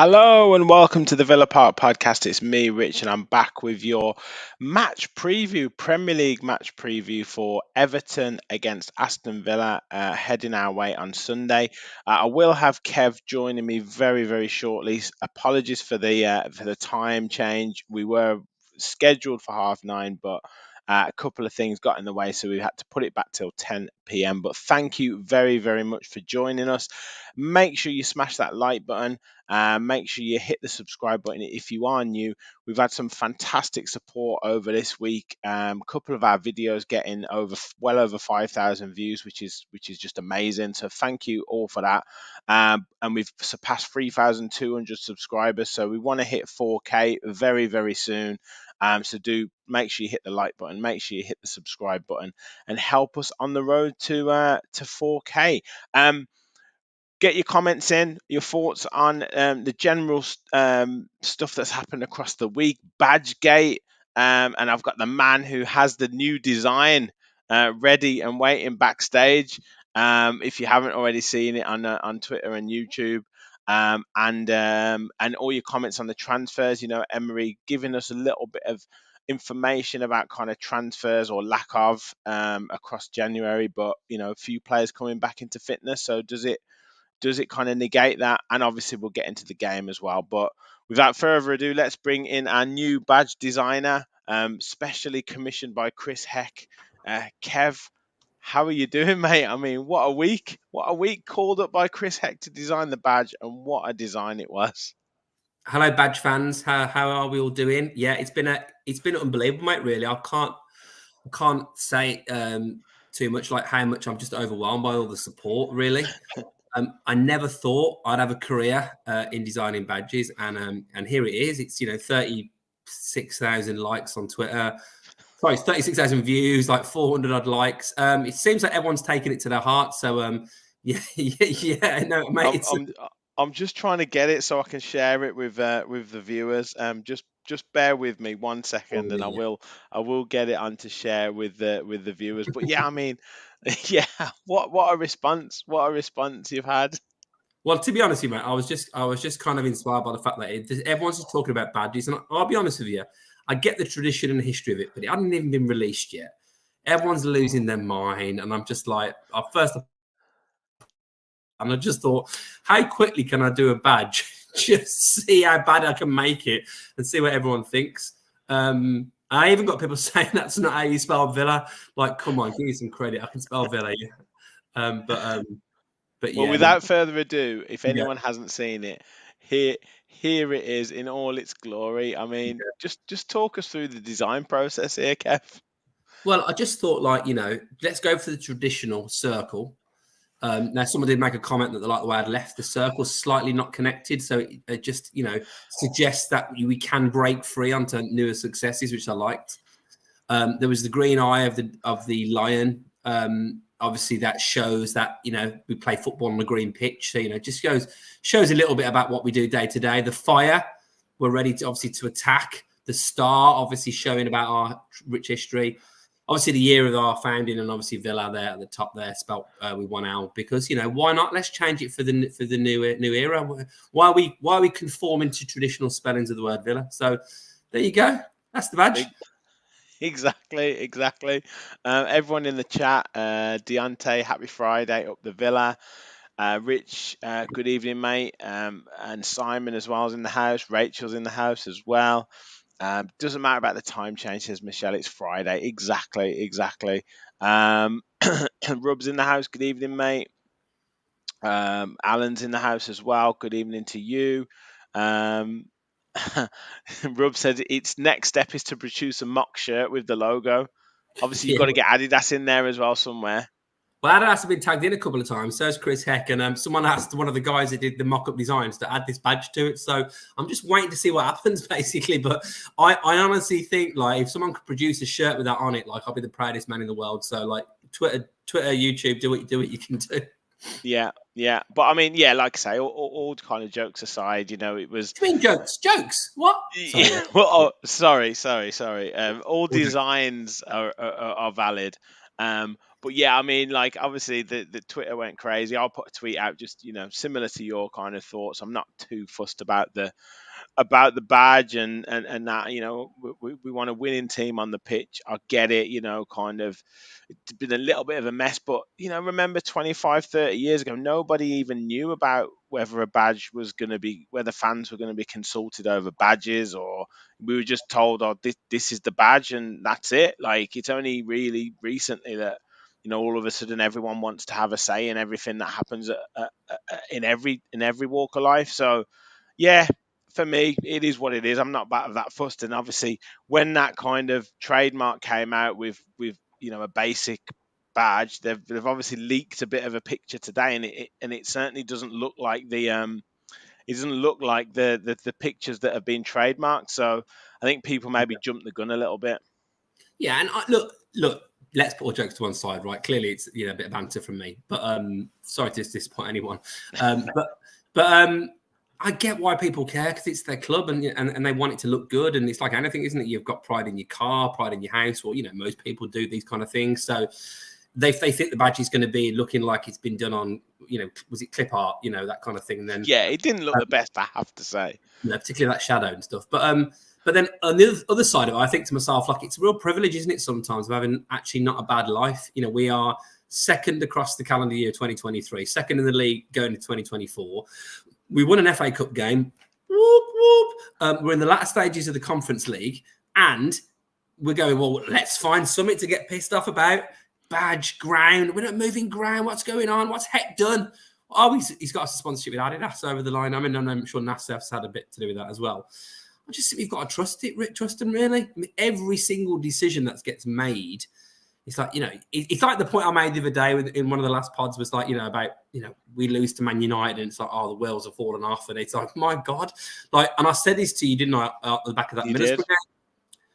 Hello and welcome to the Villa Park podcast. It's me, Rich, and I'm back with your match preview, Premier League match preview for Everton against Aston Villa, heading our way on Sunday. I will have Kev joining me very, very shortly. Apologies for the time change. We were scheduled for 9:30, but a couple of things got in the way, so we had to put it back till 10 p.m. But thank you very, very much for joining us. Make sure you smash that like button. Make sure you hit the subscribe button if you are new. We've had some fantastic support over this week. A couple of our videos getting well over 5,000 views, which is just amazing. So thank you all for that. And we've surpassed 3,200 subscribers. So we want to hit 4K very, very soon. So do make sure you hit the like button, make sure you hit the subscribe button, and help us on the road to 4K. Get your comments in, your thoughts on the general stuff that's happened across the week, Badgegate, and I've got the man who has the new design ready and waiting backstage. If you haven't already seen it on Twitter and YouTube. And all your comments on the transfers, Emery giving us a little bit of information about kind of transfers or lack of across January, but a few players coming back into fitness. So does it kind of negate that? And obviously we'll get into the game as well. But without further ado, let's bring in our new badge designer, specially commissioned by Chris Heck. Kev, how are you doing, mate? I mean, what a week. What a week, called up by Chris Heck to design the badge, and what a design it was. Hello, badge fans. How are we all doing? Yeah, it's been unbelievable, mate. Really, I can't say too much, like how much I'm just overwhelmed by all the support. Really, I never thought I'd have a career in designing badges, and here it is. It's 36,000 likes on Twitter. Sorry, it's 36,000 views, like 400 odd likes. It seems like everyone's taking it to their heart. So yeah, no, mate. I'm just trying to get it so I can share it with the viewers. Just bear with me 1 second, and I will get it on to share with the viewers. But yeah, I mean, yeah, what a response! What a response you've had. Well, to be honest with you, mate, I was just kind of inspired by the fact that everyone's just talking about badges, and I'll be honest with you, I get the tradition and the history of it, but it hadn't even been released yet. Everyone's losing their mind, and I'm just like, and I just thought, how quickly can I do a badge? Just see how bad I can make it and see what everyone thinks. I even got people saying that's not how you spell Villa. Like, come on, give me some credit. I can spell Villa. Yeah. But yeah. Well, without further ado, if anyone hasn't seen it, here it is in all its glory. I mean, just talk us through the design process here, Kev. Well, I just thought, let's go for the traditional circle. Now, someone did make a comment that they like the way I'd left the circle slightly not connected. So it just, suggests that we can break free onto newer successes, which I liked. There was the green eye of the lion. Obviously, that shows that, we play football on a green pitch. So, just shows a little bit about what we do day to day. The fire, we're ready to attack. The star, obviously showing about our rich history. Obviously, the year of our founding, and obviously Villa there at the top there, spelt with one L, because why not? Let's change it for the new era. Why are we conforming to traditional spellings of the word Villa? So there you go. That's the badge. Exactly. Everyone in the chat, Deontay, happy Friday up the Villa. Rich, good evening, mate. And Simon as well is in the house. Rachel's in the house as well. Doesn't matter about the time change, says Michelle. It's Friday. Exactly. Rub's in the house. Good evening, mate. Alan's in the house as well. Good evening to you. Rub said its next step is to produce a mock shirt with the logo. Obviously, you've got to get Adidas in there as well somewhere. Well, Adidas have been tagged in a couple of times. So has Chris Heck. And someone asked one of the guys that did the mock-up designs to add this badge to it. So I'm just waiting to see what happens, basically. But I honestly think, if someone could produce a shirt with that on it, I'll be the proudest man in the world. So, Twitter, YouTube, do what you can do. Yeah, yeah. But I mean, yeah, like I say, all kind of jokes aside, it was. What do you mean jokes? What? Sorry. Yeah, well, sorry. All All jokes. designs are valid. But yeah, I mean, like obviously the Twitter went crazy. I'll put a tweet out just similar to your kind of thoughts. I'm not too fussed about the badge and that we want a winning team on the pitch. I get it, kind of it's been a little bit of a mess, but remember 25, 30 years ago, nobody even knew about whether a badge was going to be, whether fans were going to be consulted over badges, or we were just told, oh, this is the badge and that's it. Like, it's only really recently that all of a sudden everyone wants to have a say in everything that happens in every walk of life. So yeah, for me, it is what it is. I'm not that fussed. And obviously, when that kind of trademark came out with a basic badge, they've obviously leaked a bit of a picture today, and it certainly doesn't look like the pictures that have been trademarked. So I think people maybe jumped the gun a little bit. Yeah, and look. Let's put all jokes to one side, right? Clearly, it's a bit of banter from me, but sorry to disappoint anyone. But I get why people care, because it's their club and they want it to look good. And it's like anything, isn't it? You've got pride in your car, pride in your house, or most people do these kind of things. So they think the badge is going to be looking like it's been done on, was it clip art, that kind of thing. And then Yeah, it didn't look the best, I have to say. particularly that shadow and stuff. But then on the other side of it, I think to myself, like, it's a real privilege, isn't it, sometimes, of having actually not a bad life. We are second across the calendar year 2023, second in the league going to 2024. We won an FA Cup game. Whoop, whoop. We're in the latter stages of the Conference League, and we're going, well, let's find something to get pissed off about. Badge, ground. We're not moving ground. What's going on? What's Heck done? Oh, he's got a sponsorship with Adidas over the line. I mean, I'm sure NASF's had a bit to do with that as well. I just think we've got to trust them, really. I mean, every single decision that gets made, it's like, it's like the point I made the other day in one of the last pods was like, about, we lose to Man United and it's like, oh, the wheels have fallen off. And it's like, my God. Like, and I said this to you, didn't I, at the back of that Middlesbrough game?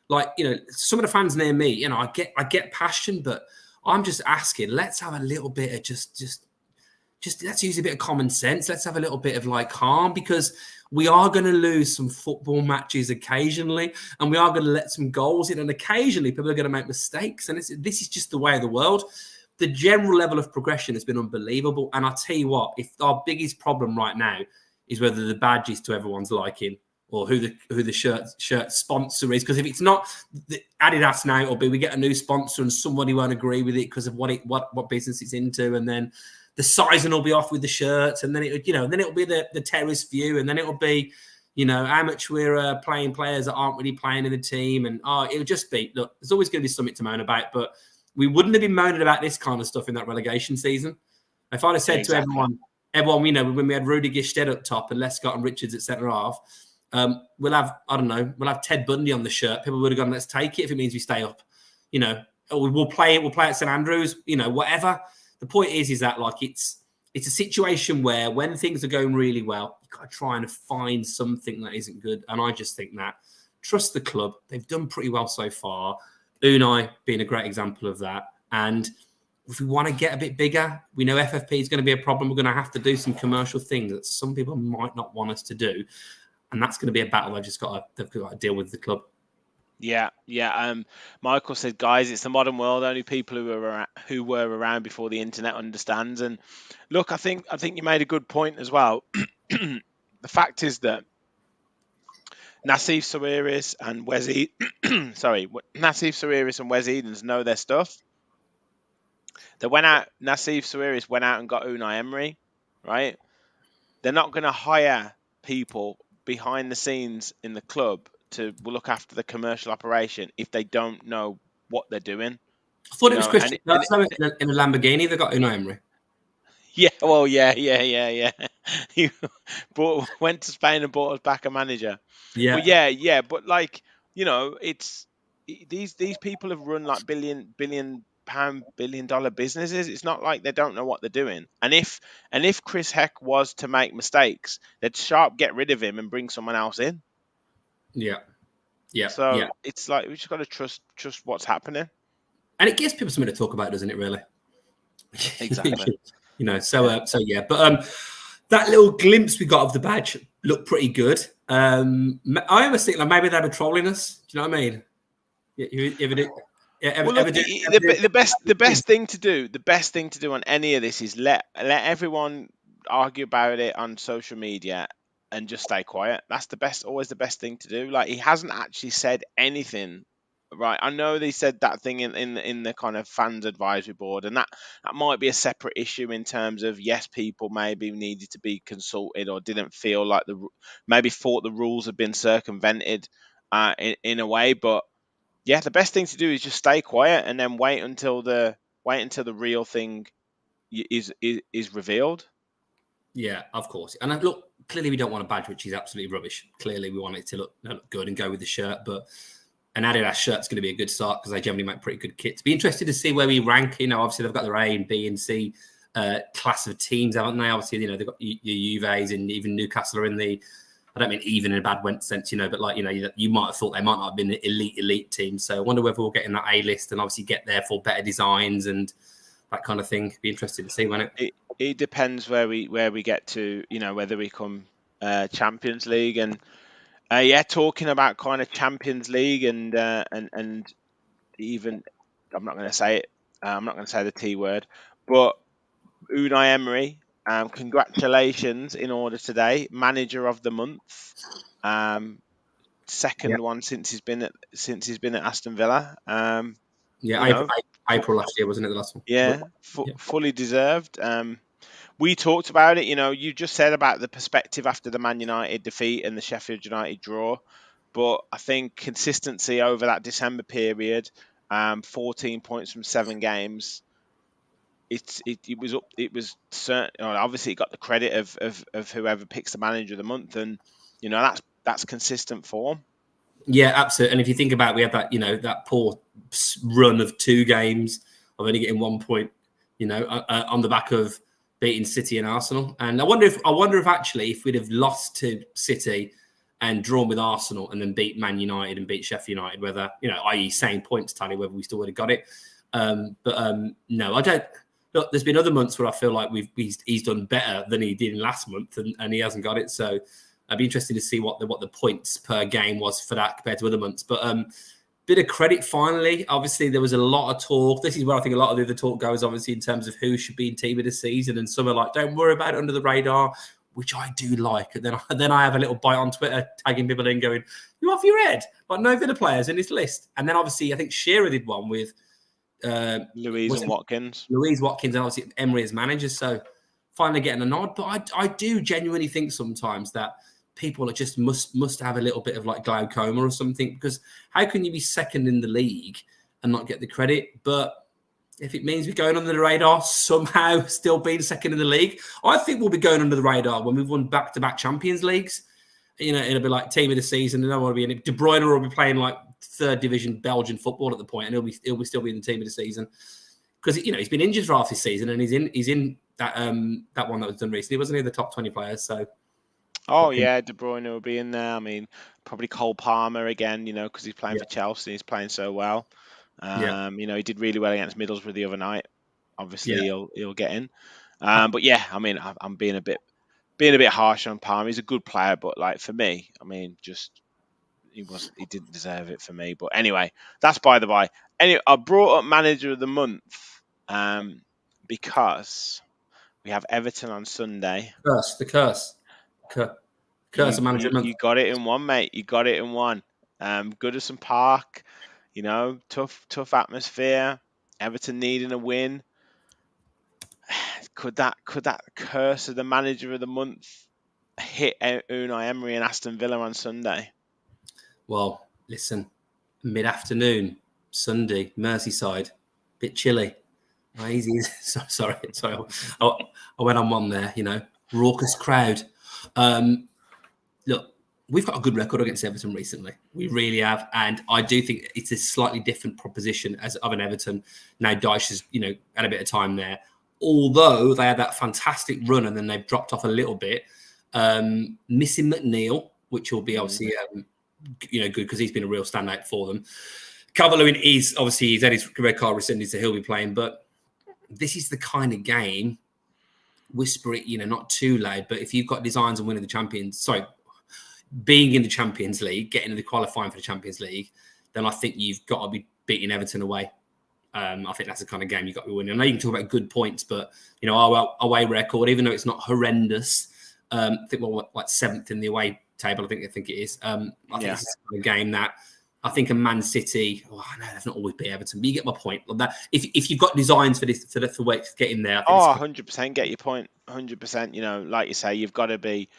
Like, some of the fans near me, I get passion, but I'm just asking, let's have a little bit of just let's use a bit of common sense. Let's have a little bit of like calm, because we are going to lose some football matches occasionally, and we are going to let some goals in, and occasionally people are going to make mistakes. And this is just the way of the world. The general level of progression has been unbelievable. And I'll tell you what, if our biggest problem right now is whether the badge is to everyone's liking, or who the shirt sponsor is, because if it's not the Adidas now, it'll be we get a new sponsor and somebody won't agree with it because of what business it's into, and then the sizing will be off with the shirts, and then it'll be the terrace view, and then it'll be, how much we're playing players that aren't really playing in the team, and it'll just be, look, there's always going to be something to moan about, but we wouldn't have been moaning about this kind of stuff in that relegation season. If I'd have said to everyone, when we had Rudy Gestede up top and Les Scott and Richards at centre half, we'll have Ted Bundy on the shirt. People would have gone, let's take it if it means we stay up. Or we'll play at St Andrews, whatever. The point is that, like, it's a situation where when things are going really well, you've got to try and find something that isn't good. And I just think that trust the club. They've done pretty well so far. Unai being a great example of that. And if we want to get a bit bigger, we know FFP is going to be a problem. We're going to have to do some commercial things that some people might not want us to do. And that's going to be a battle they've got to deal with the club. Yeah. Michael said, guys, it's the modern world. Only people who were around before the internet understands. And look, I think you made a good point as well. The fact is that Nassif Sawiris and Wes Edens know their stuff. Nassif Sawiris went out and got Unai Emery, right? They're not going to hire people behind the scenes in the club to look after the commercial operation if they don't know what they're doing. I thought it was Christian. In a Lamborghini, they got Unai Emery. Yeah, well, yeah. He went to Spain and bought us back a manager. Yeah, well, but like, it's these people have run like billion dollar businesses. It's not like they don't know what they're doing. And if Chris Heck was to make mistakes, they'd sharp get rid of him and bring someone else in. Yeah. So it's like we just got to trust what's happening. And it gives people something to talk about, doesn't it? Really. Exactly. So yeah. But that little glimpse we got of the badge looked pretty good. I almost think like maybe they were trolling us. Do you know what I mean? You ever do? Yeah, Well, look, the best thing to do on any of this is let everyone argue about it on social media and just stay quiet. That's always the best thing to do. Like, he hasn't actually said anything, right? I know they said that thing in the kind of fans advisory board, and that might be a separate issue in terms of, yes, people maybe needed to be consulted or didn't feel like maybe thought the rules had been circumvented in a way, but yeah, the best thing to do is just stay quiet and then wait until the real thing is revealed. Yeah, of course. And look, clearly we don't want a badge which is absolutely rubbish. Clearly we want it to look good and go with the shirt. But an Adidas shirt's going to be a good start because they generally make pretty good kits. Be interested to see where we rank. Obviously they've got their A and B and C class of teams, haven't they? Obviously, they've got your Juves and even Newcastle are in the. I don't mean even in a bad sense, but like, you might have thought they might not have been an elite team. So I wonder whether we'll get in that A list and obviously get there for better designs and that kind of thing. Be interested to see when it depends where we get to, whether we come Champions League and talking about kind of Champions League and even I'm not going to say it. I'm not going to say the T word, but Unai Emery. Congratulations in order today, manager of the month. Second one since he's been at Aston Villa. April last year, wasn't it, the last one? Yeah, fully deserved. We talked about it. You just said about the perspective after the Man United defeat and the Sheffield United draw, but I think consistency over that December period, 14 points from 7 games. It was certain. Obviously, it got the credit of whoever picks the manager of the month, and that's consistent form. Yeah, absolutely. And if you think about it, we had that that poor run of 2 games of only getting 1 point, on the back of beating City and Arsenal. And I wonder if actually if we'd have lost to City and drawn with Arsenal and then beat Man United and beat Sheffield United, whether i.e. same points tally, whether we still would have got it. No, I don't. Look, there's been other months where I feel like he's done better than he did in last month, and he hasn't got it. So I'd be interested to see what the points per game was for that compared to other months. But bit of credit finally. Obviously, there was a lot of talk. This is where I think a lot of the other talk goes, obviously, in terms of who should be in team of the season. And some are like, don't worry about it, under the radar, which I do like. And then I have a little bite on Twitter tagging people in going, you off your head? Like, no Villa players in this list. And then obviously, I think Shearer did one with Louise Watkins, and obviously Emery as manager. So finally getting a nod. But I do genuinely think sometimes that people are just must have a little bit of like glaucoma or something, because how can you be second in the league and not get the credit? But if it means we're going under the radar, somehow still being second in the league, I think we'll be going under the radar when we've won back-to-back Champions Leagues. It'll be like team of the season, and I want to be in it. De Bruyne will be playing like 3rd division Belgian football at the point, and he'll be still be in the team of the season because he's been injured for half his season, and he's in that one that was done recently, wasn't he? The top 20 players. So, yeah, De Bruyne will be in there. I mean, probably Cole Palmer again, because he's playing for Chelsea, and he's playing so well. He did really well against Middlesbrough the other night. Obviously, he'll get in. But yeah, I mean, I'm being a bit harsh on Palmer. He's a good player, but like for me, I mean, he didn't deserve it for me. But anyway, that's by the by. Anyway, I brought up manager of the month because we have Everton on Sunday. The curse of manager of the month. You got it in one, mate. You got it in one. Goodison Park, tough atmosphere. Everton needing a win. Could that curse of the manager of the month hit Unai Emery and Aston Villa on Sunday? Well, listen, mid-afternoon, Sunday, Merseyside, bit chilly. Easy. Sorry. I went on one there, raucous crowd. Look, we've got a good record against Everton recently. We really have. And I do think it's a slightly different proposition of an Everton. Now, Dyche has, had a bit of time there. Although they had that fantastic run and then they've dropped off a little bit. Missing McNeil, which will be obviously... good because he's been a real standout for them. Calvert-Lewin he's had his red card rescinded, so he'll be playing. But this is the kind of game whisper it, not too loud. But if you've got designs on winning being in the Champions League, getting the qualifying for the Champions League, then I think you've got to be beating Everton away. I think that's the kind of game you've got to be winning. I know you can talk about good points, but our away record, even though it's not horrendous, I think we're like 7th in the away table. I think it is. I think it's a game that I think a Man City. Oh no, they've not always beat Everton, but you get my point. Like that, if you've got designs for this for way to get in there, I think 100% get your point. 100%. Like you say, you've got to be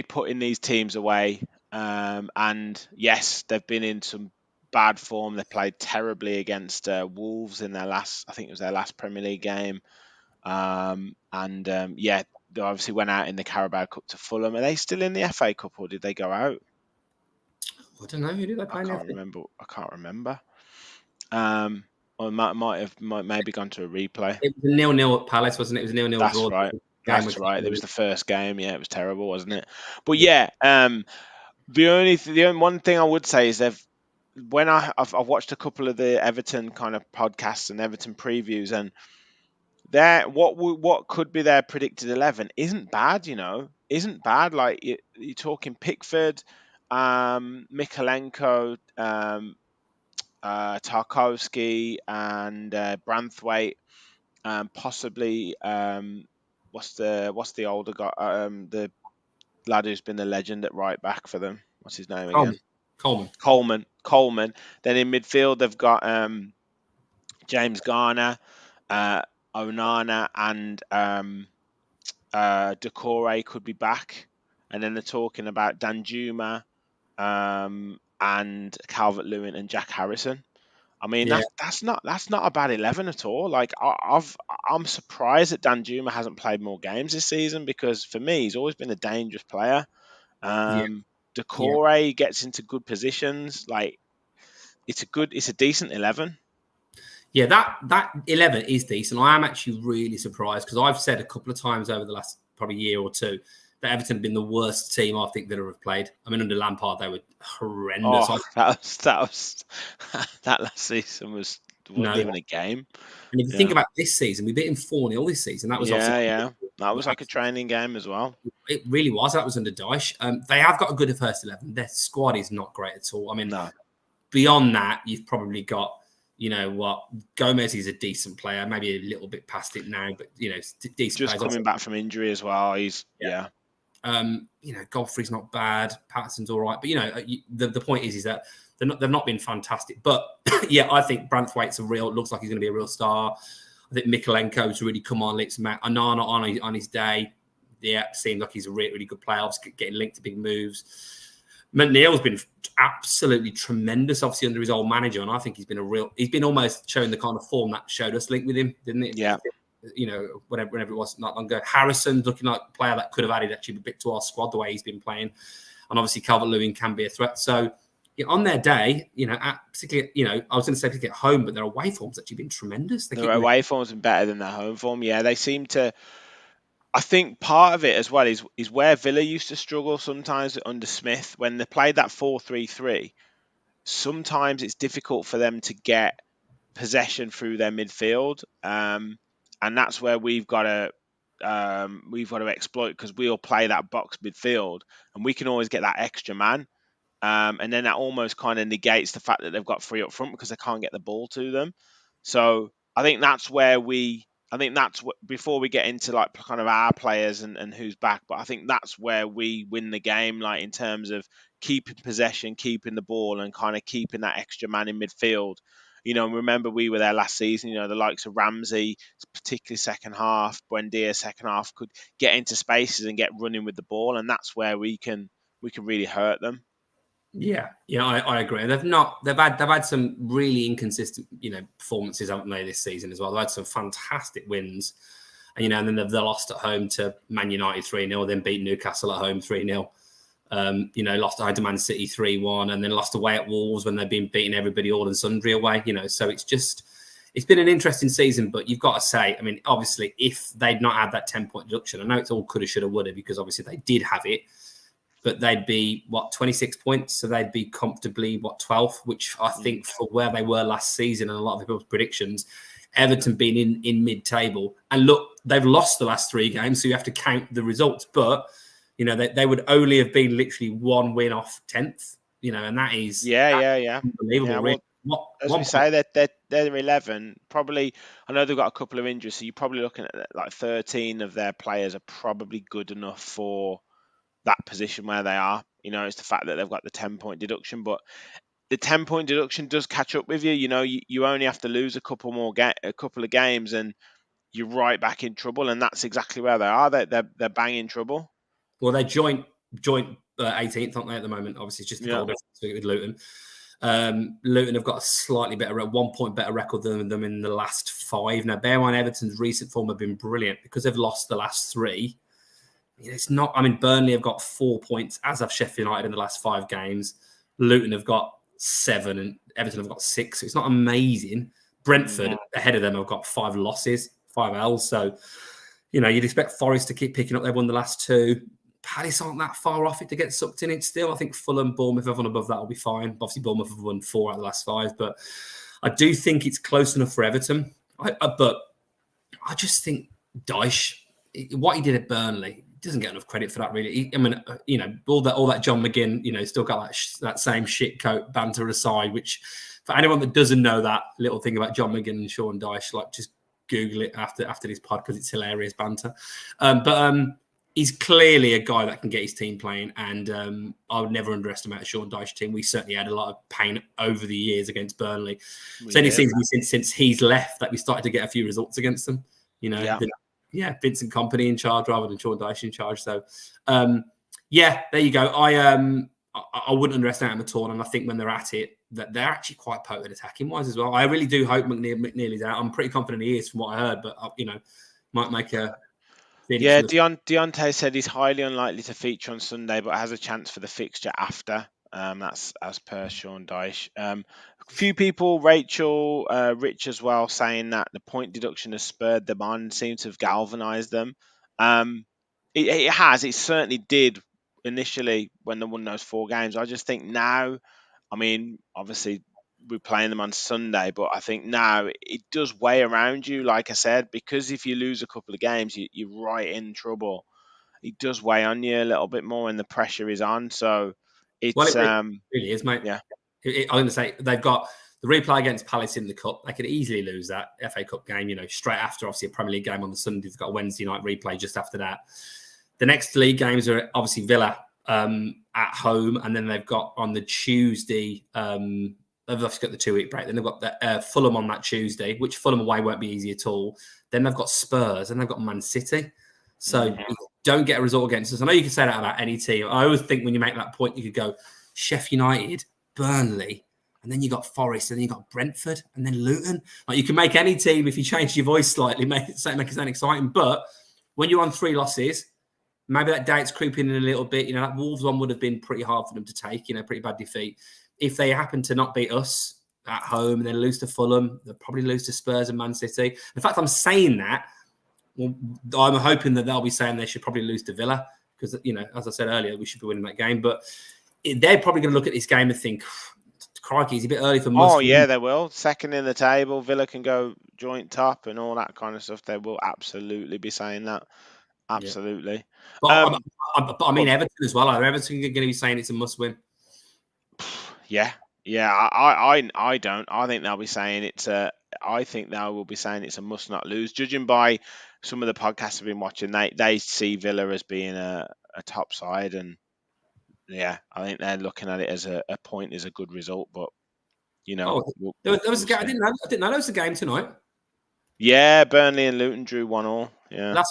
putting these teams away. And yes, they've been in some bad form. They played terribly against Wolves in their last Premier League game. They obviously went out in the Carabao Cup to Fulham. Are they still in the FA Cup, or did they go out? I don't know. Who did they play? I can't remember. Or might have maybe gone to a replay. It was a 0-0 at Palace, wasn't it? It was a 0-0 That's draw. right. That's right. It was the first game. Yeah, it was terrible, wasn't it? But yeah, the only one thing I would say is I've watched a couple of the Everton kind of podcasts and Everton previews, and what could be their predicted 11 isn't bad. Isn't bad. Like you're talking Pickford, Mikalenko, Tarkowski, and Branthwaite, possibly what's the older guy, the lad who's been the legend at right back for them. What's his name again? Coleman. Then in midfield they've got James Garner, Onana, and Doucouré could be back, and then they're talking about Danjuma, and Calvert-Lewin and Jack Harrison. I mean, that's not a bad 11 at all. Like I'm surprised that Danjuma hasn't played more games this season, because for me he's always been a dangerous player. Doucouré gets into good positions. Like it's a decent 11. Yeah, that 11 is decent. I am actually really surprised, because I've said a couple of times over the last probably year or two that Everton have been the worst team I think Villa have played. I mean, under Lampard they were horrendous. That last season wasn't even a game. And if you think about this season, we beat him 4-0 this season. That was that was like a training game as well. It really was. That was under Dyche. They have got a good first 11. Their squad is not great at all. I mean, beyond that, you've probably got, Gomez is a decent player, maybe a little bit past it now, but decent. Just coming back from injury as well. He's Godfrey's not bad. Patterson's all right, but the point is that they've not been fantastic. But I think Branthwaite's looks like he's going to be a real star. I think Mikalenko's really come on. Let's Onana on his day. Yeah, seemed like he's a really, really good player. Obviously getting linked to big moves. McNeil's been absolutely tremendous, obviously under his old manager, and I think he's been almost showing the kind of form that showed us linked with him, didn't it? Yeah. Whenever it was not long ago. Harrison's looking like a player that could have added actually a bit to our squad the way he's been playing, and obviously Calvert-Lewin can be a threat. So on their day, particularly, I was going to say particularly at home, but their away form's actually been tremendous. Their away form's been better than their home form. Yeah, they seem to. I think part of it as well is where Villa used to struggle sometimes under Smith when they played that 4-3-3. Sometimes it's difficult for them to get possession through their midfield, and that's where we've got to exploit, because we'll play that box midfield and we can always get that extra man, and then that almost kind of negates the fact that they've got three up front because they can't get the ball to them. So I think that's where before we get into like kind of our players and who's back, but I think that's where we win the game, like in terms of keeping possession, keeping the ball, and kind of keeping that extra man in midfield. Remember we were there last season, the likes of Ramsey, particularly second half, Buendia second half, could get into spaces and get running with the ball, and that's where we can really hurt them. Yeah, I agree. They've had some really inconsistent, performances, haven't they, this season as well. They've had some fantastic wins, and then they've lost at home to Man United 3-0, then beat Newcastle at home 3-0. Lost at home to Man City 3-1, and then lost away at Wolves when they've been beating everybody all and sundry away. So it's been an interesting season. But you've got to say, I mean, obviously, if they'd not had that 10-point deduction, I know it's all coulda, shoulda, woulda, because obviously they did have it. but they'd be, 26 points? So they'd be comfortably, 12th, which I think for where they were last season and a lot of people's predictions, Everton being in mid-table. And look, they've lost the last 3 games, so you have to count the results. But, they would only have been literally 1 win off 10th, and that is Yeah. unbelievable. Well, Really. as we say, they're 11. Probably, I know they've got a couple of injuries, so you're probably looking at like 13 of their players are probably good enough for that position where they are. It's the fact that they've got the 10-point deduction, but the 10-point deduction does catch up with you. You only have to lose a couple of games, and you're right back in trouble. And that's exactly where they are. They're banging trouble. Well, they're joint 18th, aren't they, at the moment? Obviously, it's just the goal difference with Luton. Luton have got a slightly better, 1 point better record than them in the last 5. Now, bear in mind, Everton's recent form have been brilliant because they've lost the last 3. It's not. I mean, Burnley have got 4 points, as have Sheffield United in the last 5 games. Luton have got 7, and Everton have got 6. So it's not amazing. Brentford ahead of them have got 5 losses, 5 L's. So, you'd expect Forest to keep picking up. They've won the last 2. Palace aren't that far off it to get sucked in it still. I think Fulham, Bournemouth, everyone above that will be fine. Obviously, Bournemouth have won 4 out of the last 5. But I do think it's close enough for Everton. But I just think Dyche, what he did at Burnley, doesn't get enough credit for that, really. All that John McGinn, still got that same shit coat banter aside, which for anyone that doesn't know that little thing about John McGinn and Sean Dyche, like just Google it after this pod because it's hilarious banter. But he's clearly a guy that can get his team playing, and I would never underestimate a Sean Dyche team. We certainly had a lot of pain over the years against Burnley. So it seems to me since he's left that we started to get a few results against them. Vincent Kompany in charge rather than Sean Dyche in charge. So, there you go. I wouldn't underestimate them at all, and I think when they're at it, that they're actually quite potent attacking wise as well. I really do hope McNeely's out. I'm pretty confident he is from what I heard, but might make a. Yeah, Deontay said he's highly unlikely to feature on Sunday, but has a chance for the fixture after. That's as per Sean Dyche. A few people, Rachel, Rich as well, saying that the point deduction has spurred them on, seems to have galvanised them. It has. It certainly did initially when they won those 4 games. I just think now, I mean, obviously we're playing them on Sunday, but I think now it does weigh around you, like I said, because if you lose a couple of games, you're right in trouble. It does weigh on you a little bit more when the pressure is on. So it's it really is, mate. Yeah. I'm going to say they've got the replay against Palace in the Cup. They could easily lose that FA Cup game, straight after obviously a Premier League game on the Sunday. They've got a Wednesday night replay just after that. The next league games are obviously Villa at home, and then they've got on the Tuesday. They've obviously got the 2-week break. Then they've got the Fulham on that Tuesday, which Fulham away won't be easy at all. Then they've got Spurs, and they've got Man City. So if you don't get a result against us. I know you can say that about any team. I always think when you make that point, you could go Sheffield United, Burnley, and then you got Forest, and then you got Brentford, and then Luton. Like you can make any team if you change your voice slightly, make it sound exciting. But when you're on 3 losses, maybe that doubt's creeping in a little bit. That Wolves one would have been pretty hard for them to take. Pretty bad defeat. If they happen to not beat us at home and then lose to Fulham, they'll probably lose to Spurs and Man City. In fact, I'm saying that. Well, I'm hoping that they'll be saying they should probably lose to Villa because, as I said earlier, we should be winning that game. But they're probably going to look at this game and think, crikey, it's a bit early for must. Oh, yeah, they will. Second in the table. Villa can go joint top and all that kind of stuff. They will absolutely be saying that. Absolutely. Yeah. But I mean, Everton as well. Are Everton going to be saying it's a must win? Yeah. I don't. I think they'll be saying it's a. I think they will be saying it's a must not lose. Judging by some of the podcasts I've been watching, they see Villa as being a top side, and yeah, I think they're looking at it as a point is a good result. But there was a game. I didn't know there was a game tonight. Yeah, Burnley and Luton drew 1-1. Yeah,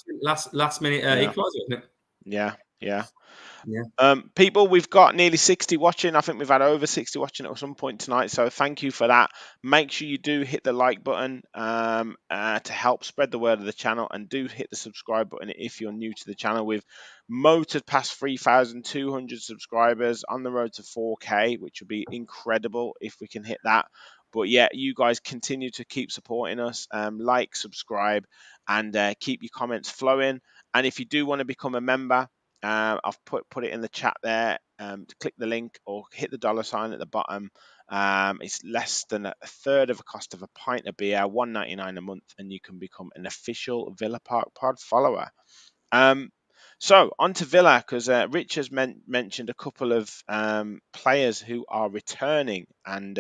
last minute equaliser, isn't it? Yeah. Yeah. People, we've got nearly 60 watching. I think we've had over 60 watching at some point tonight. So thank you for that. Make sure you do hit the like button to help spread the word of the channel, and do hit the subscribe button if you're new to the channel. We've motored past 3,200 subscribers on the road to 4K, which would be incredible if we can hit that. But yeah, you guys continue to keep supporting us. Like, subscribe, and keep your comments flowing. And if you do want to become a member, I've put it in the chat there. To click the link or hit the $ at the bottom. It's less than a third of the cost of a pint of beer, $1.99 a month, and you can become an official Villa Park Pod follower. So on to Villa, because Rich has mentioned a couple of players who are returning, and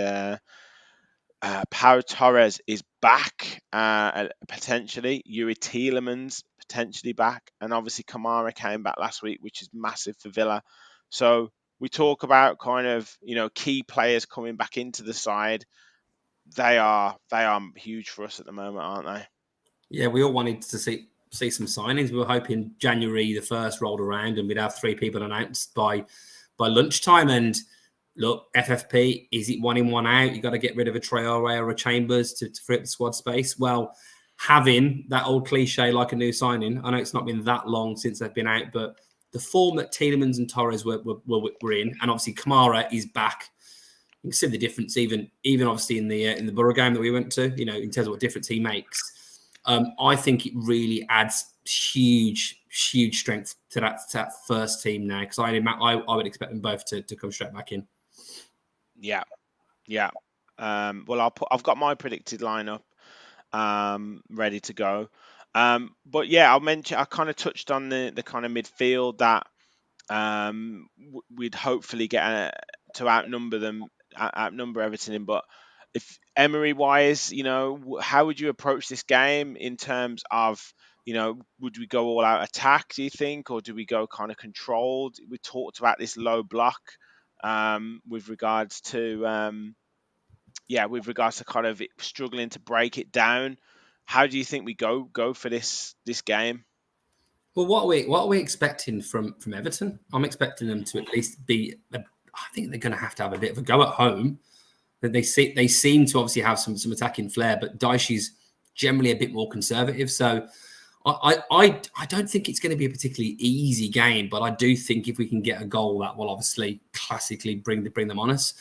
Pau Torres is back, potentially. Yuri Tielemans potentially back, and obviously Kamara came back last week, which is massive for Villa. So we talk about kind of key players coming back into the side. They are huge for us at the moment, aren't they? Yeah, we all wanted to see some signings. We were hoping January the 1st rolled around and we'd have 3 people announced by lunchtime. And look, FFP, is it 1 in, 1 out? You got to get rid of a Traore or a Chambers to free up the squad space. Well, having that old cliche like a new signing, I know it's not been that long since they've been out, but the form that Tielemans and Torres were in, and obviously Kamara is back. You can see the difference, even obviously in the Borough game that we went to, in terms of what difference he makes. I think it really adds huge strength to that first team now, because I would expect them both to come straight back in. Yeah. Well, I've got my predicted lineup ready to go. But yeah, I kind of touched on the kind of midfield that we'd hopefully get to outnumber Everton in. But if Emery wise, how would you approach this game in terms of, would we go all out attack, do you think, or do we go kind of controlled? We talked about this low block with regards to kind of struggling to break it down. How do you think we go for this game? Well, what are we expecting from Everton? I'm expecting them to at least be. I think they're going to have a bit of a go at home. That they seem to obviously have some attacking flair, but Dyche's generally a bit more conservative. So I don't think it's going to be a particularly easy game, but I do think if we can get a goal, that will obviously classically bring them on us.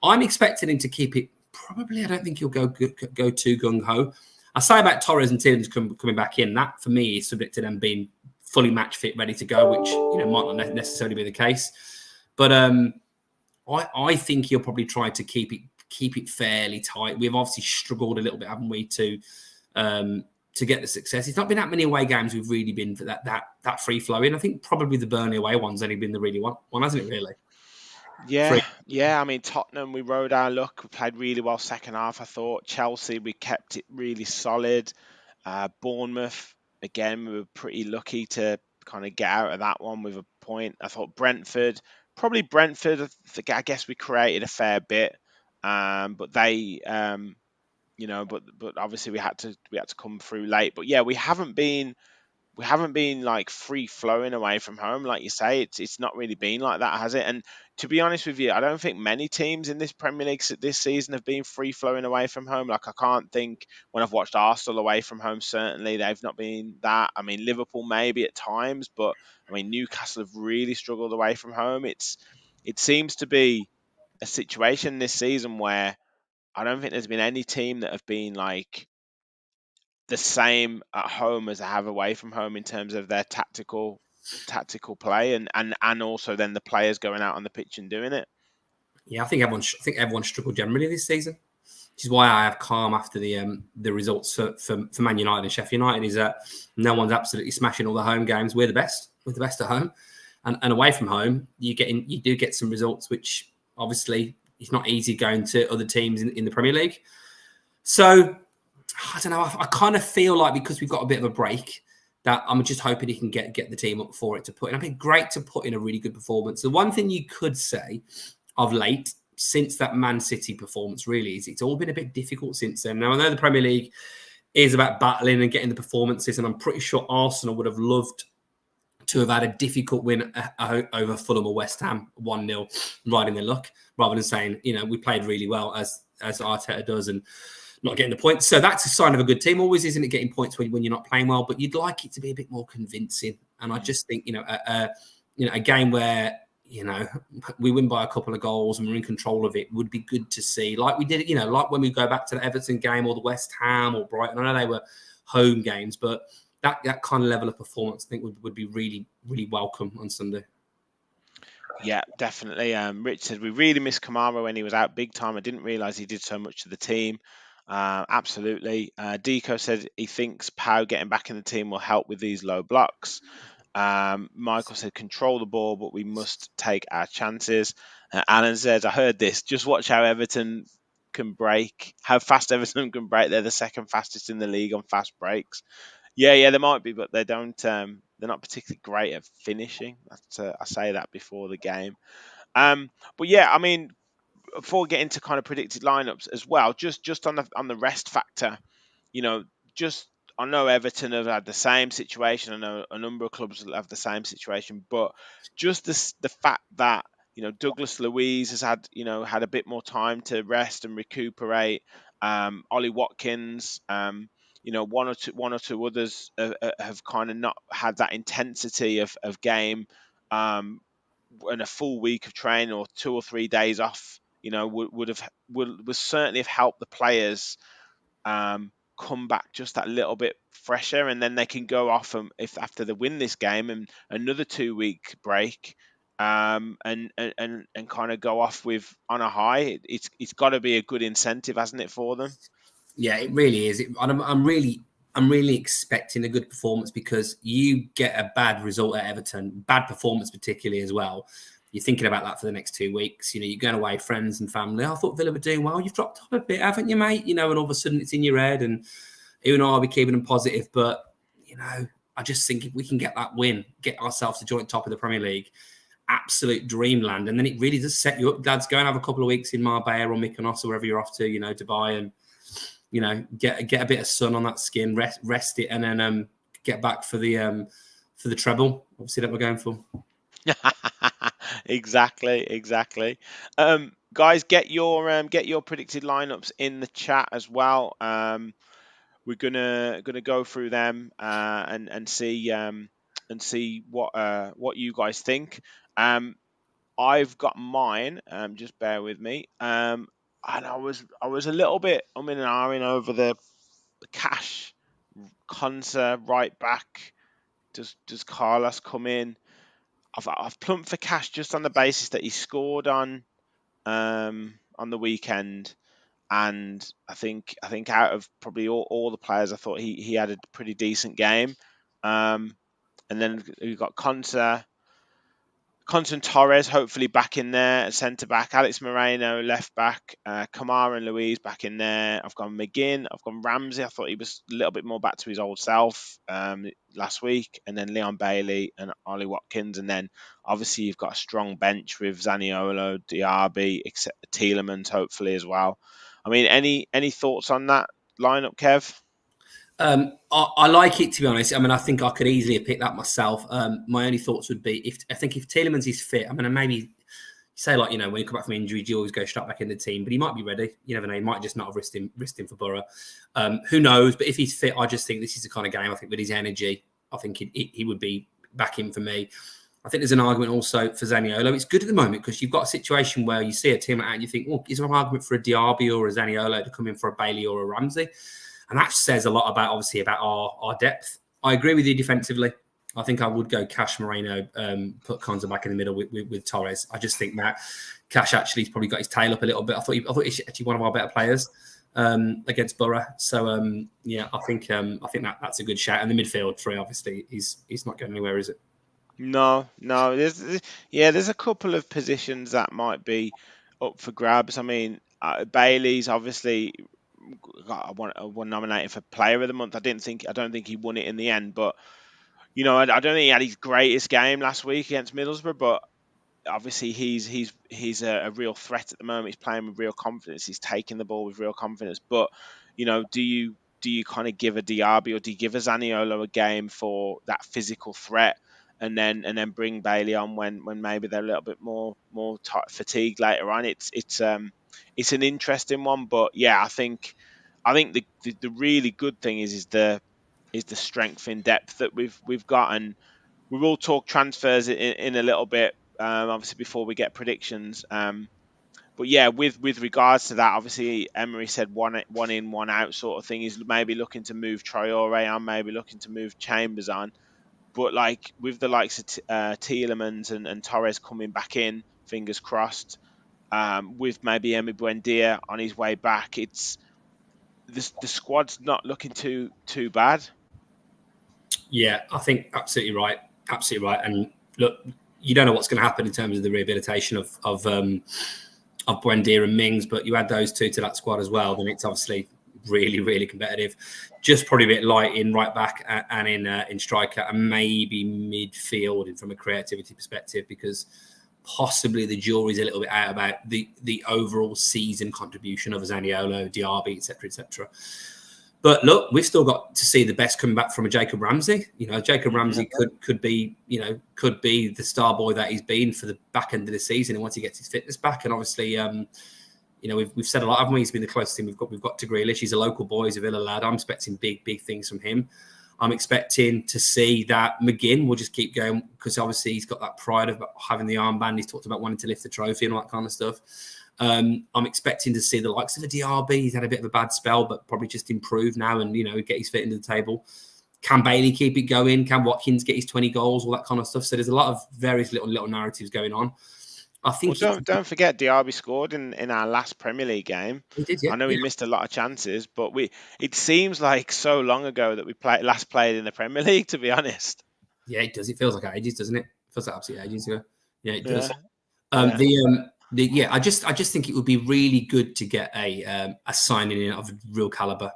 I'm expecting him to keep it. Probably, I don't think he'll go too gung ho. I say about Torres and Tielemans coming back in. That for me is subject to them being fully match fit, ready to go, which might not necessarily be the case. But I think he'll probably try to keep it fairly tight. We've obviously struggled a little bit, haven't we, to get the success. It's not been that many away games we've really been for that free flowing. I think probably the Burnley away one's only been the really one, hasn't it? Really. Yeah. I mean, Tottenham, we rode our luck. We played really well second half, I thought. Chelsea, we kept it really solid. Bournemouth, again, we were pretty lucky to kind of get out of that one with a point. I thought Brentford, I guess we created a fair bit, but they, but obviously we had to come through late. But yeah, we haven't been like free flowing away from home, like you say. It's not really been like that, has it? And to be honest with you, I don't think many teams in this Premier League this season have been free flowing away from home. Like I can't think, when I've watched Arsenal away from home, certainly they've not been that. I mean, Liverpool maybe at times, but I mean Newcastle have really struggled away from home. It seems to be a situation this season where I don't think there's been any team that have been like the same at home as they have away from home in terms of their tactical play and also then the players going out on the pitch and doing it. Yeah, I think everyone struggled generally this season, which is why I have calm after the results for Man United and Sheffield United. Is that no one's absolutely smashing all the home games. We're the best at home, and away from home you do get some results, which obviously it's not easy going to other teams in the Premier League. So I don't know. I kind of feel like because we've got a bit of a break, that I'm just hoping he can get the team up for it to put in. I think great to put in a really good performance. The one thing you could say of late, since that Man City performance, really is it's all been a bit difficult since then. Now I know the Premier League is about battling and getting the performances, and I'm pretty sure Arsenal would have loved to have had a difficult win over Fulham or West Ham 1-0, riding their luck, rather than saying, we played really well as Arteta does and not getting the points. So that's a sign of a good team. Always, isn't it, getting points when you're not playing well, but you'd like it to be a bit more convincing. And I just think, a game where, we win by a couple of goals and we're in control of it would be good to see. Like we did, like when we go back to the Everton game or the West Ham or Brighton. I know they were home games, but that kind of level of performance, I think, would be really, really welcome on Sunday. Yeah, definitely. Rich said we really missed Kamara when he was out big time. I didn't realise he did so much to the team. Absolutely. Deco said he thinks Pau getting back in the team will help with these low blocks. Michael said control the ball, but we must take our chances. Alan says, I heard this. Just watch how Everton can break, how fast Everton can break. They're the second fastest in the league on fast breaks. Yeah, they might be, but they don't. They're not particularly great at finishing. I say that before the game. But yeah, I mean, before we get into kind of predicted lineups as well, just on the rest factor, you know, just I know Everton have had the same situation. I know a number of clubs will have the same situation, but just the fact that Douglas Luiz has had a bit more time to rest and recuperate. Ollie Watkins, one or two others have kind of not had that intensity of game. And a full week of training or 2 or 3 days off, would certainly have helped the players come back just that little bit fresher, and then they can go off if after they win this game and another 2 week break, and kind of go off with on a high. It's got to be a good incentive, hasn't it, for them? Yeah, it really is. I'm really expecting a good performance, because you get a bad result at Everton, bad performance particularly as well. You're thinking about that for the next 2 weeks. You're going away, friends and family. I thought Villa were doing well. You've dropped off a bit, haven't you, mate? And all of a sudden it's in your head, and even though I'll be keeping them positive, but I just think if we can get that win, get ourselves to joint top of the Premier League, absolute dreamland. And then it really does set you up. Lads, go and have a couple of weeks in Marbella or Mykonos or wherever you're off to, Dubai, and get a bit of sun on that skin, rest it, and then get back for the treble. Obviously, that we're going for. Exactly. Guys, get your predicted lineups in the chat as well. We're gonna go through them and see what you guys think. I've got mine. Just bear with me. And I was a little bit in and ahhing over the Cash Konsa right back. Does Carlos come in? I've plumped for Cash just on the basis that he scored on the weekend, and I think out of probably all the players, I thought he had a pretty decent game. And then we've got Konsa Torres, hopefully back in there at centre back. Alex Moreno, left back. Kamara and Louise back in there. I've gone McGinn. I've gone Ramsey. I thought he was a little bit more back to his old self last week. And then Leon Bailey and Ollie Watkins. And then obviously you've got a strong bench with Zaniolo, Diaby, except Tielemans, hopefully as well. I mean, any thoughts on that lineup, Kev? I like it, to be honest. I mean, I think I could easily have picked that myself. My only thoughts would be if Tielemans is fit. I mean, maybe say when you come back from injury, you always go straight back in the team, but he might be ready. You never know. He might just not have risked him for Borough. Who knows? But if he's fit, I just think this is the kind of game. I think with his energy, I think he would be back in for me. I think there's an argument also for Zaniolo. It's good at the moment because you've got a situation where you see a team out and you think, well, is there an argument for a Diaby or a Zaniolo to come in for a Bailey or a Ramsey? And that says a lot about our depth. I agree with you defensively. I think I would go Cash, Moreno, put Konsa back in the middle with Torres. I just think that Cash actually has probably got his tail up a little bit. I thought he's actually one of our better players against Borough. So I think that's a good shout. And the midfield three, obviously, he's not going anywhere, is it? No. There's a couple of positions that might be up for grabs. I mean, Bailey's obviously got one nominated for Player of the Month. I don't think he won it in the end, but I don't think he had his greatest game last week against Middlesbrough. But obviously, he's a real threat at the moment. He's playing with real confidence. He's taking the ball with real confidence. But do you kind of give a Diaby or do you give a Zaniolo a game for that physical threat? And then bring Bailey on when maybe they're a little bit more fatigued later on. It's an interesting one, but yeah, I think the really good thing is the strength in depth that we've got, and we will talk transfers in a little bit, obviously before we get predictions. But yeah, with regards to that, obviously Emery said one in, one out sort of thing. He's maybe looking to move Traore on, maybe looking to move Chambers on. But like with the likes of Tielemans and Torres coming back in, fingers crossed, with maybe Emi Buendia on his way back, it's the squad's not looking too bad. Yeah, I think absolutely right. Absolutely right. And look, you don't know what's going to happen in terms of the rehabilitation of Buendia and Mings, but you add those two to that squad as well, then it's obviously really, really competitive. Just probably a bit light in right back and in striker and maybe midfield and from a creativity perspective, because possibly the jury's a little bit out about the overall season contribution of Zaniolo, Diaby, etc., etc. But look, we've still got to see the best come back from a Jacob Ramsey. Jacob Ramsey could be the star boy that he's been for the back end of the season, and once he gets his fitness back, and obviously, we've said a lot, haven't we? He's been the closest thing we've got to Grealish. He's a local boy, he's a Villa lad. I'm expecting big things from him. I'm expecting to see that McGinn will just keep going, because obviously he's got that pride of having the armband. He's talked about wanting to lift the trophy and all that kind of stuff. I'm expecting to see the likes of a DRB. He's had a bit of a bad spell, but probably just improve now and, get his feet into the table. Can Bailey keep it going? Can Watkins get his 20 goals? All that kind of stuff. So there's a lot of various little narratives going on. I think don't forget Diaby scored in our last Premier League game. He did, yeah. I know he missed a lot of chances, but it seems like so long ago that we last played in the Premier League, to be honest. Yeah, it does. It feels like ages, doesn't it? It feels like absolutely ages ago. Yeah, it does. Yeah. I just think it would be really good to get a signing in of real caliber.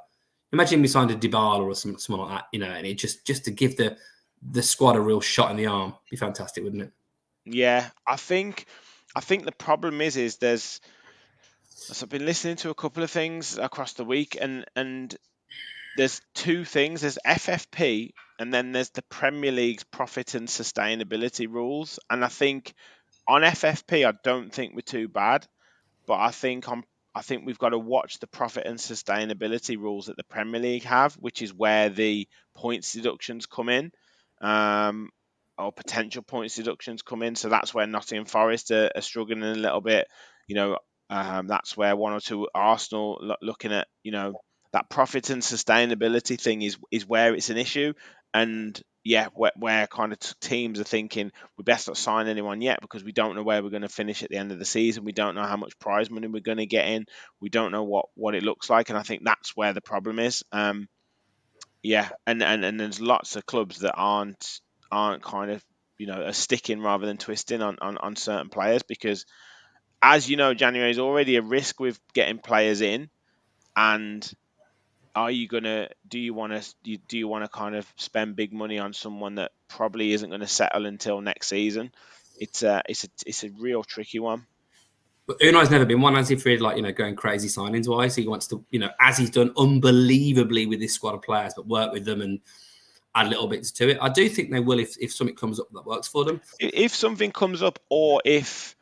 Imagine we signed a Dybala or someone like that, and it just to give the squad a real shot in the arm. Be fantastic, wouldn't it? Yeah, I think the problem is there's. So I've been listening to a couple of things across the week, and there's two things. There's FFP, and then there's the Premier League's profit and sustainability rules. And I think on FFP, I don't think we're too bad, but I think we've got to watch the profit and sustainability rules that the Premier League have, which is where the points deductions come in, or potential points deductions come in. So that's where Nottingham Forest are struggling a little bit. That's where one or two Arsenal looking at that profit and sustainability thing is where it's an issue. And yeah, where kind of teams are thinking we best not sign anyone yet because we don't know where we're going to finish at the end of the season. We don't know how much prize money we're going to get in. We don't know what it looks like, and I think that's where the problem is. Yeah, and there's lots of clubs that aren't kind of are sticking rather than twisting on certain players, because as you know, January is already a risk with getting players in, and do you want to kind of spend big money on someone that probably isn't going to settle until next season? It's a real tricky one. But Unai's never been one, has he, for going crazy signings wise. He wants to, as he's done unbelievably with this squad of players, but work with them and add little bits to it. I do think they will if something comes up that works for them. If something comes up, or if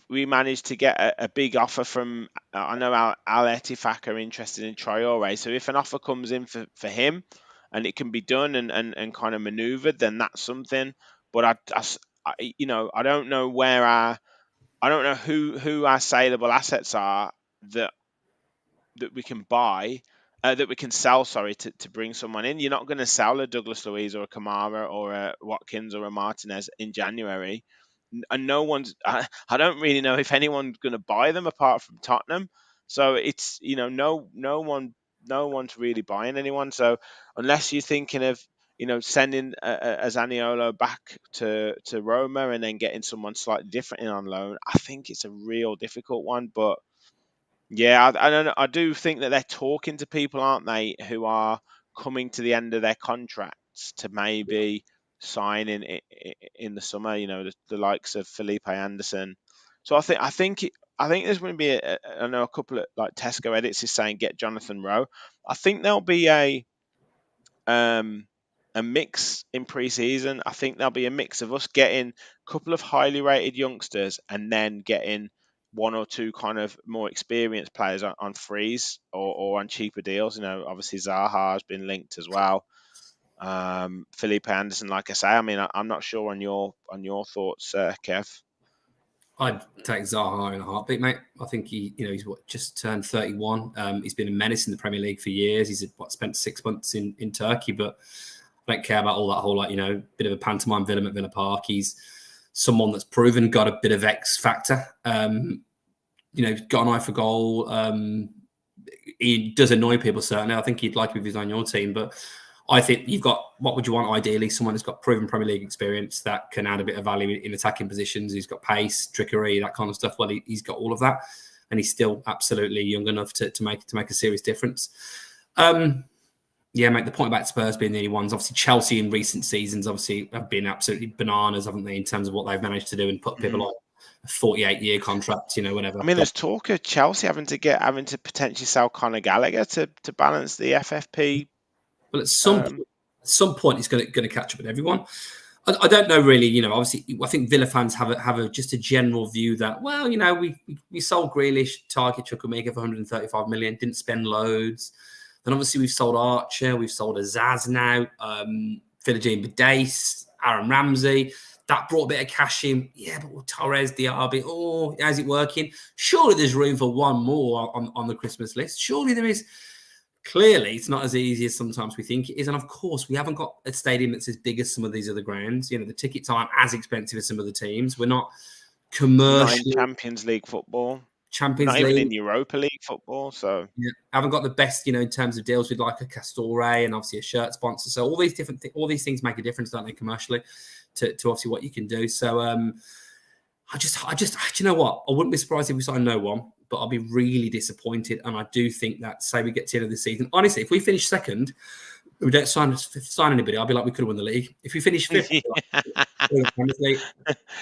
we manage to get a big offer from, I know Al Etifak are interested in Traore, so if an offer comes in for him and it can be done and kind of manoeuvred, then that's something. But I don't know I don't know who our saleable assets are that we can buy, that we can sell, sorry, to bring someone in. You're not going to sell a Douglas Luiz or a Kamara or a Watkins or a Martinez in January. And no one's, I don't really know if anyone's going to buy them apart from Tottenham. So it's, no one's really buying anyone. So unless you're thinking of, sending a Zaniolo back to Roma and then getting someone slightly different in on loan, I think it's a real difficult one. But yeah, I don't know. I do think that they're talking to people, aren't they, who are coming to the end of their contracts to maybe sign in the summer. The likes of Felipe Anderson. So I think there's going to be I know a couple of like Tesco edits is saying get Jonathan Rowe. I think there'll be um, a mix in pre-season. I think there'll be a mix of us getting a couple of highly rated youngsters and then getting one or two kind of more experienced players on freeze or on cheaper deals. Obviously Zaha has been linked as well. Felipe Anderson, like I say, I mean, I'm not sure on your thoughts, Kev. I'd take Zaha in a heartbeat, mate. I think he's just turned 31. He's been a menace in the Premier League for years. He's spent 6 months in Turkey, but I don't care about all that whole bit of a pantomime villain at Villa Park. He's someone that's proven, got a bit of X factor. Got an eye for goal. He does annoy people, certainly. I think he'd like if he was on your team, but I think you've got, what would you want ideally? Someone who's got proven Premier League experience that can add a bit of value in attacking positions. He's got pace, trickery, that kind of stuff. Well, he's got all of that, and he's still absolutely young enough to make a serious difference. Mate, the point about Spurs being the only ones, obviously Chelsea in recent seasons obviously have been absolutely bananas, haven't they, in terms of what they've managed to do and put people on a 48-year contract, whatever. I mean, there's talk of Chelsea having to potentially sell Conor Gallagher to balance the FFP. Well, at some point, it's going to catch up with everyone. I don't know really. Obviously, I think Villa fans have just a general view that, well, we sold Grealish, Target Chukwuemeka for 135 million, didn't spend loads. Then obviously we've sold Archer, we've sold Azaz now, Philogene Badace, Aaron Ramsey. That brought a bit of cash in. Yeah, but with Torres, Diaby, how's it working? Surely there's room for one more on the Christmas list. Surely there is. Clearly, it's not as easy as sometimes we think it is. And of course, we haven't got a stadium that's as big as some of these other grounds. The tickets aren't as expensive as some of the teams. We're not commercial. Not in Champions League football. Champions not League. Even in Europa League football. So haven't got the best, in terms of deals with like a Castore and obviously a shirt sponsor. So all these different things, all these things make a difference, don't they, commercially, to obviously what you can do. So I just, you know what? I wouldn't be surprised if we signed no one, but I'll be really disappointed. And I do think that, say we get to the end of the season, honestly, if we finish second, we don't sign anybody, I'll be like, we could have won the league. If we finish fifth,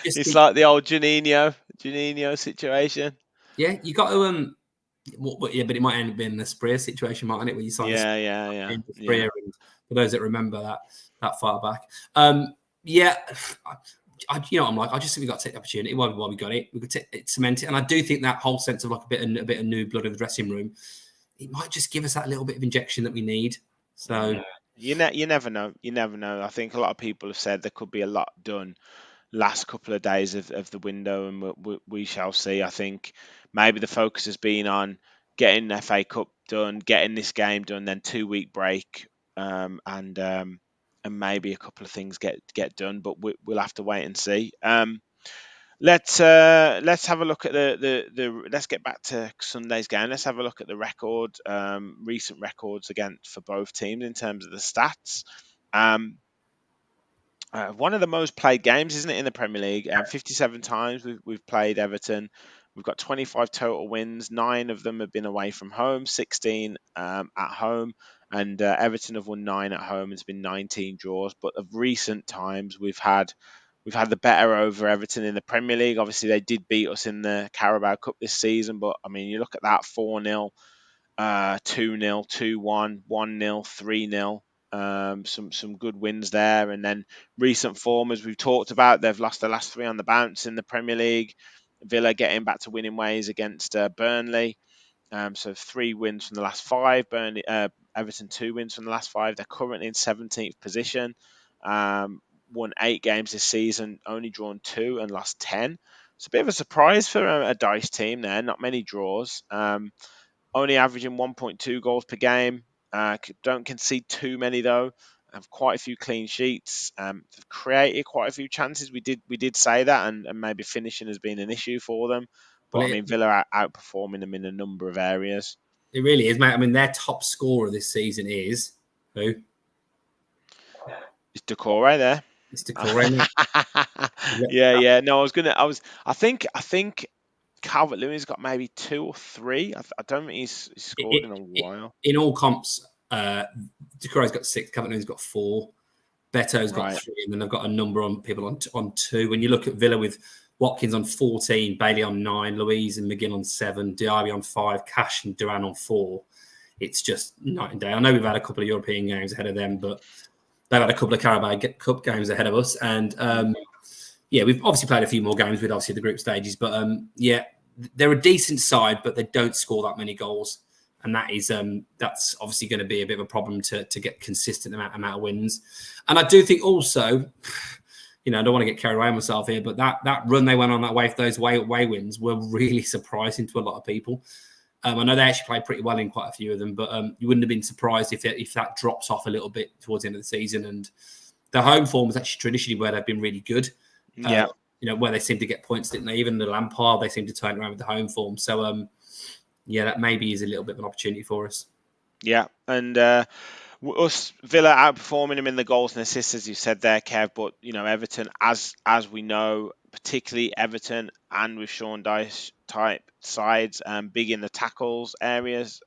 it's like the old Juninho situation. Yeah, you got to but it might end up being a Sprea situation, mightn't it? Where you sign yeah. Sprea, and for those that remember that far back. I just think we got to take the opportunity while we got it. We could cement it, and I do think that whole sense of like a bit of new blood in the dressing room, it might just give us that little bit of injection that we need. So you never know. You never know. I think a lot of people have said there could be a lot done last couple of days of the window, and we shall see. I think maybe the focus has been on getting the FA Cup done, getting this game done, then 2-week break, and maybe a couple of things get done, but we'll have to wait and see. Let's have a look at the let's get back to Sunday's game. Let's have a look at the record, recent records for both teams in terms of the stats. One of the most played games, isn't it, in the Premier League? 57 times we've played Everton. We've got 25 total wins. 9 of them have been away from home, 16 at home, and Everton have won 9 at home. It's been 19 draws. But of recent times, we've had the better over Everton in the Premier League. Obviously, they did beat us in the Carabao Cup this season, but I mean, you look at that: 4-0, 2-0, 2-1, 1-0, 3-0. Some good wins there, and then recent form, as we've talked about, they've lost the last 3 on the bounce in the Premier League. Villa getting back to winning ways against Burnley, so 3 wins from the last 5. Everton 2 wins from the last 5. They're currently in 17th position. Won 8 games this season, only drawn 2 and lost 10. It's a bit of a surprise for a Dice team there. Not many draws. Only averaging 1.2 goals per game. Don't concede too many though. Have quite a few clean sheets. They've created quite a few chances. We did say that, and maybe finishing has been an issue for them. But I mean, Villa are outperforming them in a number of areas. It really is, mate. I mean, their top scorer this season is who? Is Decore there? It's Decore. Yeah. No, I think Calvert-Lewin's got maybe 2 or 3. I don't think he's scored in a while. In all comps, Decore's got 6, Calvert-Lewin's got 4, Beto's got 3, and then they've got a number on people on 2. When you look at Villa with Watkins on 14, Bailey on 9, Louise and McGinn on 7, Diaby on 5, Cash and Duran on 4, it's just night and day. I know we've had a couple of European games ahead of them, but they've had a couple of Carabao Cup games ahead of us. And we've obviously played a few more games with obviously the group stages, but they're a decent side, but they don't score that many goals. And that's obviously going to be a bit of a problem to get consistent amount of wins. And I do think also, I don't want to get carried away myself here, but that run they went on that way, those away wins were really surprising to a lot of people. I know they actually played pretty well in quite a few of them, but you wouldn't have been surprised if that drops off a little bit towards the end of the season. And the home form is actually traditionally where they've been really good. Yeah. Where they seem to get points, didn't they? Even the Lampard, they seem to turn around with the home form. So, that maybe is a little bit of an opportunity for us. Yeah, and us Villa outperforming them in the goals and assists, as you said there, Kev. But Everton, as we know, particularly Everton and with Sean Dyche type sides, big in the tackles areas.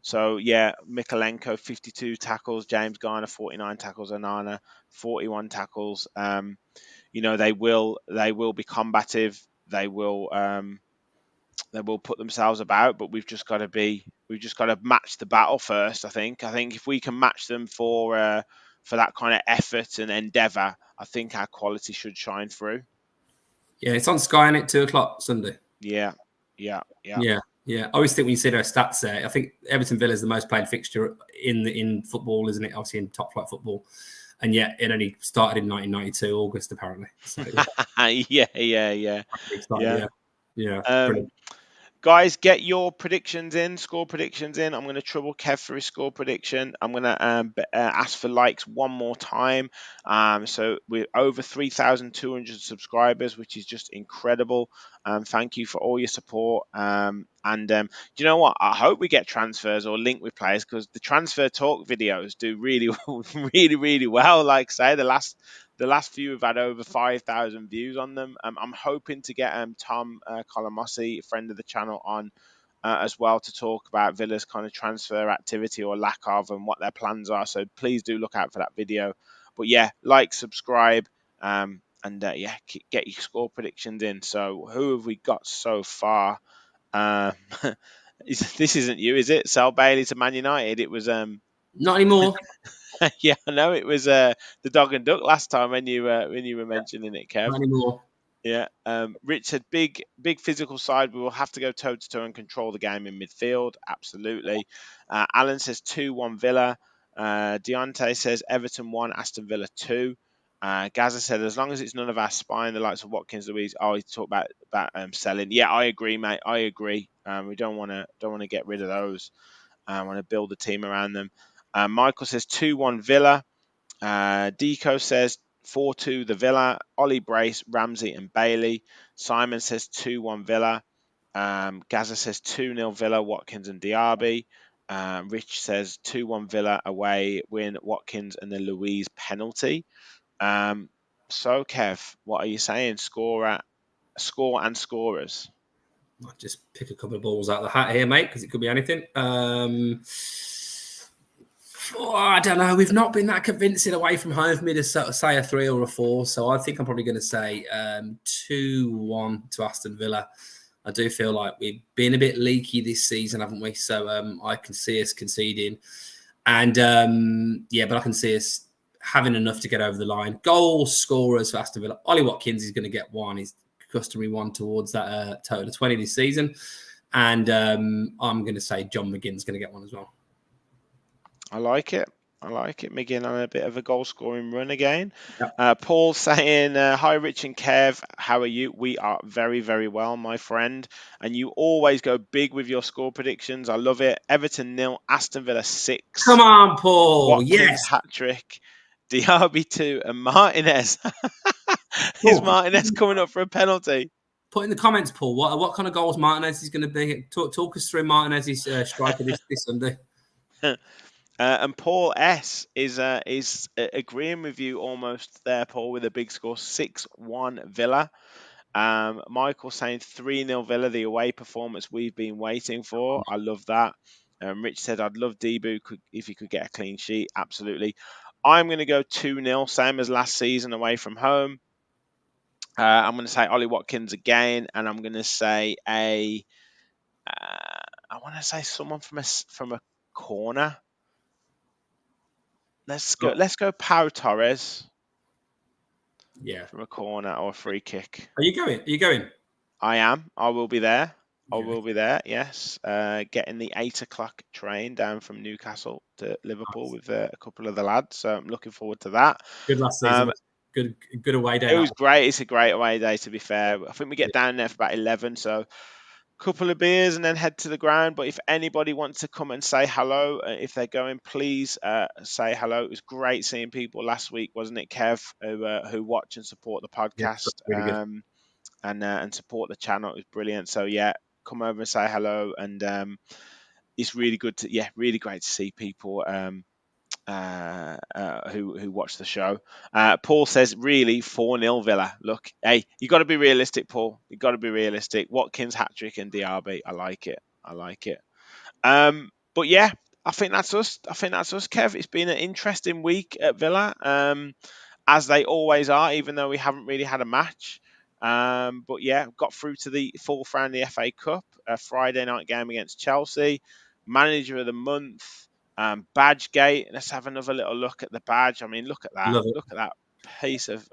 So yeah, Mikalenko 52 tackles, James Garner 49 tackles, Onana 41 tackles. They will be combative. They will put themselves about, but we've just got to match the battle first. I think if we can match them for that kind of effort and endeavour, I think our quality should shine through. Yeah, it's on Sky at 2:00 Sunday. Yeah. I always think when you see their stats there, I think Everton Villa is the most played fixture in football, isn't it? Obviously in top flight football, and yet it only started in 1992 August apparently. So, yeah. Brilliant. Guys, get your predictions in, score predictions in. I'm going to trouble Kev for his score prediction. I'm going to ask for likes one more time. So we're over 3,200 subscribers, which is just incredible. Thank you for all your support. And do you know what? I hope we get transfers or link with players, because the transfer talk videos do really, really, really well. Like I say, the last few have had over 5,000 views on them. I'm hoping to get Tom Colomosi, a friend of the channel, on as well to talk about Villa's kind of transfer activity or lack of, and what their plans are. So please do look out for that video. But yeah, like, subscribe, and get your score predictions in. So who have we got so far? This isn't you, is it? Sal Bailey to Man United. It was not anymore. yeah, I know it was the dog and duck last time when you were mentioning it, Kev. Not anymore. Yeah. Rich said big physical side. We will have to go toe to toe and control the game in midfield. Absolutely. Alan says 2-1 Villa. Deontay says Everton 1, Aston Villa 2. Gaza said as long as it's none of our spine, the likes of Watkins, Louise. Oh, he talked about selling. Yeah, I agree, mate. I agree. We don't want to get rid of those. I want to build a team around them. Michael says 2-1 Villa. Deco says 4-2 the Villa. Ollie Brace, Ramsey and Bailey. Simon says 2-1 Villa. Gaza says 2-0 Villa, Watkins and Diaby. Rich says 2-1 Villa away win, Watkins and the Louise penalty. So Kev, what are you saying? Score and scorers. I'll just pick a couple of balls out of the hat here, mate, because it could be anything. I don't know. We've not been that convincing away from home for me to say a 3 or a 4. So I think I'm probably going to say 2-1 to Aston Villa. I do feel like we've been a bit leaky this season, haven't we? So I can see us conceding. And but I can see us having enough to get over the line. Goal scorers for Aston Villa. Ollie Watkins is going to get one. He's customary one towards that total of 20 this season. And I'm going to say John McGinn's going to get one as well. I like it. McGinn on a bit of a goal scoring run again. Yep. Paul saying, hi, Rich and Kev. How are you? We are very, very well, my friend. And you always go big with your score predictions. I love it. Everton 0, Aston Villa 6. Come on, Paul. Watkins yes. hat-trick. Diaby 2 and Martinez. Is Martinez coming up for a penalty? Put in the comments, Paul, what kind of goals Martinez is going to be. Talk us through Martinez's striker this Sunday. And Paul S is agreeing with you almost there, Paul, with a big score, 6-1 Villa. Michael saying 3-0 Villa, the away performance we've been waiting for. I love that. Rich said, I'd love Debu if he could get a clean sheet. Absolutely. I'm going to go 2-0, same as last season away from home. I'm going to say Ollie Watkins again, and I'm going to say I want to say someone from a corner. Let's go Pau Torres. Yeah. From a corner or a free kick. Are you going? I am. I will be there. I will be there, yes. Getting the 8 o'clock train down from Newcastle to Liverpool with a couple of the lads. So I'm looking forward to that. Good last season. good away day. It That was great. It's a great away day, to be fair. I think we get down there for about 11, so couple of beers and then head to the ground. But if anybody wants to come and say hello, if they're going, please say hello. It was great seeing people last week, wasn't it, Kev, who watch and support the yeah, podcast, really good. and support the channel. It was brilliant. So yeah, come over and say hello, and it's really good to really great to see people. Who watch the show. Paul says, really, 4-0 Villa. Look, hey, you got to be realistic, Paul. You got to be realistic. Watkins, hat trick, and Diaby. I like it. I like it. But yeah, I think that's us. I think that's us, Kev. It's been an interesting week at Villa, as they always are, even though we haven't really had a match. But yeah, got through to the fourth round of the FA Cup, a Friday night game against Chelsea. Manager of the month, badge gate. Let's have another little look at the badge. I mean, look at that. Love it. Look at that piece of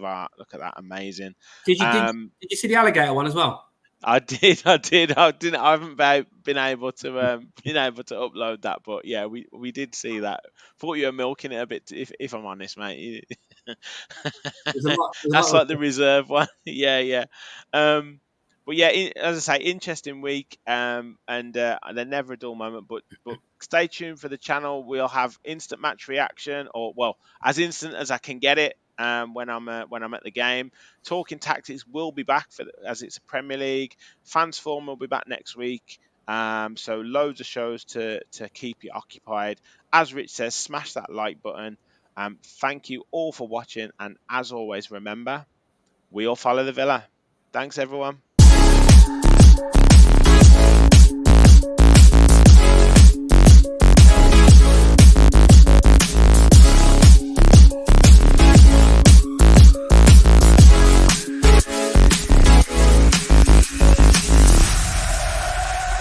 art. Look at that, amazing. Did you see the alligator one as well? I did. I did. I didn't. I haven't been able to upload that, but yeah, we did see that. Thought you were milking it a bit, if I'm honest, mate. There's a lot. There's a That's lot of like the reserve one. Yeah, yeah. But yeah, as I say, interesting week. And they're never a dull moment. But stay tuned for the channel. We'll have instant match reaction, or well, as instant as I can get it. When I'm at the game, Talking Tactics will be back as it's a Premier League. Fans Forum will be back next week. So loads of shows to keep you occupied. As Rich says, smash that like button. Thank you all for watching, and as always, remember, we all follow the Villa. Thanks, everyone.